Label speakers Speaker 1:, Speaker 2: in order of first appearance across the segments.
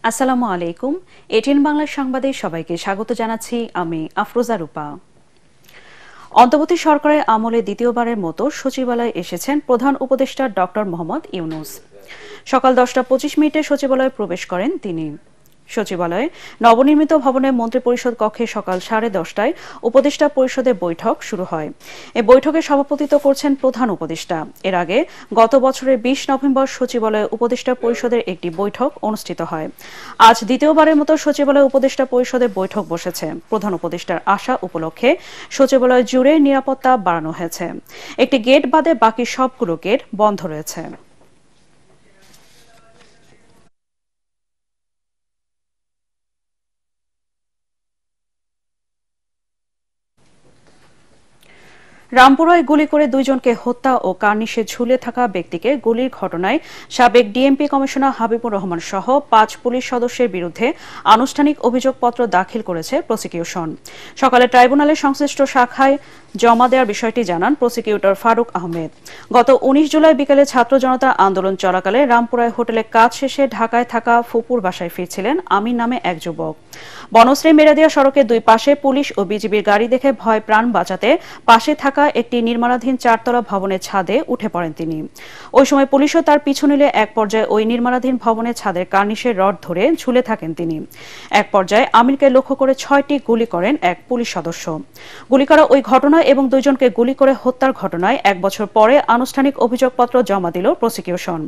Speaker 1: আসসালামু আলাইকুম। এটিএন বাংলা সংবাদে সবাইকে স্বাগত জানাচ্ছি আমি আফরোজা রূপা। অন্তর্বর্তী সরকারের আমলে দ্বিতীয়বারের মতো সচিবালয়ে এসেছেন প্রধান উপদেষ্টা ডক্টর মোহাম্মদ ইউনূস। সকাল 10টা 25 মিনিটে সচিবালয়ে প্রবেশ করেন তিনি। সচিবালয়ে নবনির্মিত ভবনের মন্ত্রিপরিষদ কক্ষে সকাল 10:30টায় উপদেষ্টা পরিষদের বৈঠক শুরু হয়। এই বৈঠকে সভাপতিত্ব করছেন প্রধান উপদেষ্টা। এর আগে গত বছরের 20 নভেম্বর সচিবালয়ে উপদেষ্টা পরিষদের একটি বৈঠক অনুষ্ঠিত হয়। আজ দ্বিতীয়বারের মতো সচিবালয়ে উপদেষ্টা পরিষদের বৈঠক বসেছে। প্রধান উপদেষ্টার আসা উপলক্ষে সচিবালয় জুড়ে নিরাপত্তা বাড়ানো হয়েছে। একটি গেট বাদে বাকি সবগুলো গেট বন্ধ রয়েছে। রামপুরায় গুলি করে দুইজনকে হত্যা ও কার্নিশে ঝুলে থাকা ব্যক্তিকে গুলির ঘটনায় সাবেক ডিএমপি কমিশনার হাবিবুর রহমান সহ 5 পুলিশ সদস্যের বিরুদ্ধে আনুষ্ঠানিক অভিযোগপত্র দাখিল করেছে প্রসিকিউশন। সকালে ট্রাইব্যুনালের সংশ্লিষ্ট শাখায় জমা দেওয়ার বিষয়টি জানান প্রসিকিউটর ফারুক আহমেদ। গত 19 জুলাই বিকেলে ছাত্র জনতা আন্দোলন চলাকালে রামপুরায় হোটেলে কাজ শেষে ঢাকায় থাকা ফুপুর বাসায় ফিরছিলেন আমিন নামে এক যুবক। বনশ্রী মেরাদিয়া সড়কের দুই পাশে পুলিশ ও বিজিবির গাড়ি দেখে ভয় প্রাণ বাঁচাতে পাশে থাকা একটি নির্মাণাধীন 4তলা ভবনের ছাদে উঠে পড়েন তিনি। ওই সময় পুলিশও তার পিছু নিলে এক পর্যায়ে ওই নির্মাণাধীন ভবনের ছাদের কার্নিশের রড ধরে ঝুলে থাকেন তিনি। এক পর্যায়ে আমিরকে লক্ষ্য করে 6টি গুলি করেন এক পুলিশ সদস্য। গুলি করা ওই ঘটনা এবং দুইজনকে গুলি করে হত্যার ঘটনায় 1 বছর পরে আনুষ্ঠানিক অভিযোগপত্র জমা দিল প্রসিকিউশন।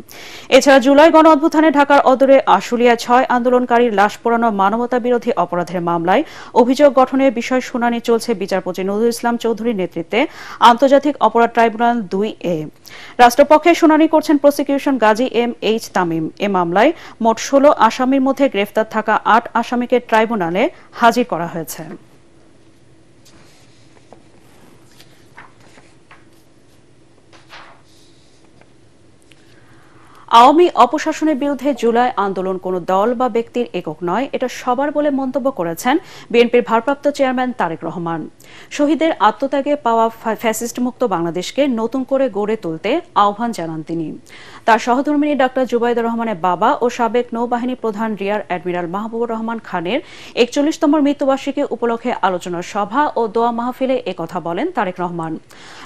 Speaker 1: এছাড়া জুলাই গণ অভ্যুত্থানে ঢাকার অদূরে আশুলিয়ায় 6 আন্দোলনকারীর লাশ পোড়ানো মানবতা বিরোধী অপরাধের মামলায় অভিযোগ গঠনের বিষয় শুনানি চলছে বিচারপতি নজরুল ইসলাম চৌধুরীর নেতৃত্বে আন্তর্জাতিক অপরাধ ট্রাইব্যুনাল 2A। রাষ্ট্রপক্ষে শুনানি করছেন প্রসিকিউশন গাজী M.H. তামিম। এ মামলায় মোট 16 আসামির মধ্যে গ্রেফতার থাকা 8 আসামিকে ট্রাইব্যুনালে হাজির করা হয়েছে। আওয়ামী অপশাসনের বিরুদ্ধে জুলাই আন্দোলন কোনো দল বা ব্যক্তির একক নয়, এটা সবার বলে মন্তব্য করেছেন বিএনপির ভারপ্রাপ্ত চেয়ারম্যান তারেক রহমান। শহীদের আত্মত্যাগে পাওয়া ফ্যাসিস্ট মুক্ত বাংলাদেশকে নতুন করে গড়ে তুলতে আহ্বান জানান তিনি। তার সহধর্মিণী ডাক্তার জুবাইদুর রহমানের বাবা ও সাবেক নৌবাহিনী প্রধান রিয়ার অ্যাডমিরাল মাহবুবুর রহমান খানের 41তম মৃত্যুবার্ষিকী উপলক্ষে আলোচনা সভা ও দোয়া মাহফিলে একথা বলেন তারেক রহমান।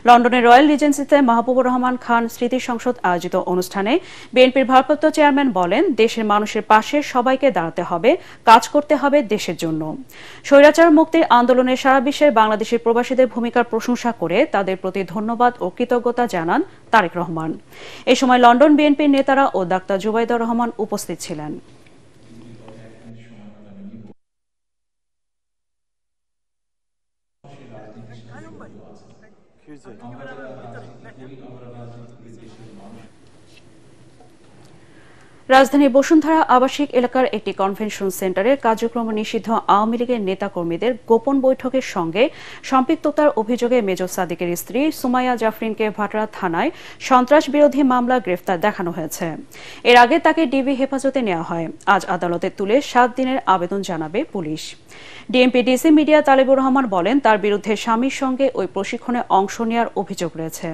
Speaker 1: লন্ডনের রয়্যাল রিজেন্সিতে মাহবুবুর রহমান খান স্মৃতি সংসদ আয়োজিত অনুষ্ঠানে বিএনপির ভারপ্রাপ্ত চেয়ারম্যান বলেন, দেশের মানুষের পাশে সবাইকে দাঁড়াতে হবে, কাজ করতে হবে দেশের জন্য। স্বৈরাচার মুক্তির আন্দোলনে সারা বিশ্বের বাংলাদেশের প্রবাসীদের ভূমিকার প্রশংসা করে তাদের প্রতি ধন্যবাদ ও কৃতজ্ঞতা জানান তারেক রহমান। এ সময় লন্ডন বিএনপির নেতারা ও ডাক্তার জুবাইদুর রহমান উপস্থিত ছিলেন। রাজধানীর বসুন্ধরা আবাসিক এলাকার একটি কনভেনশন সেন্টারে কার্যক্রম নিষিদ্ধ আওয়ামী লীগের নেতাকর্মীদের গোপন বৈঠকের সঙ্গে সম্পৃক্ততার অভিযোগে মেজর সাদিকের স্ত্রী সুমাইয়া জাফরিনকে ভাটারা থানায় সন্ত্রাস বিরোধী মামলা গ্রেফতার দেখানো হয়েছে। এর আগে তাকে ডিবি হেফাজতে নেওয়া হয়। আজ আদালতে তুলে 7 দিনের আবেদন জানাবে police. DMP DC media Talebur Rahman বলেন, তার বিরুদ্ধে স্বামীর সঙ্গে ওই প্রশিক্ষণে অংশ নেওয়ার অভিযোগ রয়েছে।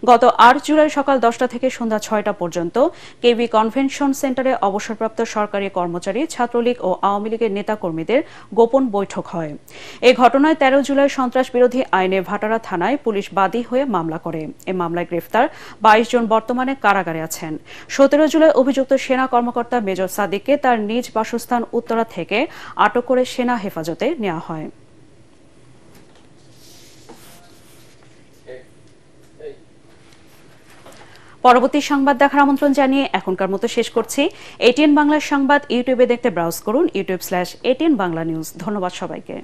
Speaker 1: গত 8 জুলাই সকাল 10টা থেকে সন্ধ্যা 6টা পর্যন্ত কেবি কনভেনশন সেন্টারে অবসরপ্রাপ্ত সরকারি কর্মচারী, ছাত্রলীগ ও আওয়ামী লীগের নেতাকর্মীদের গোপন বৈঠক হয়। এই ঘটনায় 13 জুলাই সন্ত্রাস বিরোধী আইনে ভাটারা থানায় পুলিশ বাদী হয়ে মামলা করে। এ মামলায় গ্রেফতার 22 জন বর্তমানে কারাগারে আছেন। 17 জুলাই অভিযুক্ত সেনা কর্মকর্তা মেজর সাদিককে তার নিজ বাসস্থান উত্তরা থেকে আটক করে সেনা হেফাজতে নেওয়া হয়। পরবর্তী সংবাদ দেখার আমন্ত্রণ জানিয়ে এখনকার মতো শেষ করছি। এটিএন বাংলার সংবাদ ইউটিউবে দেখতে ব্রাউজ করুন youtube/ATN Bangla News। ধন্যবাদ সবাইকে।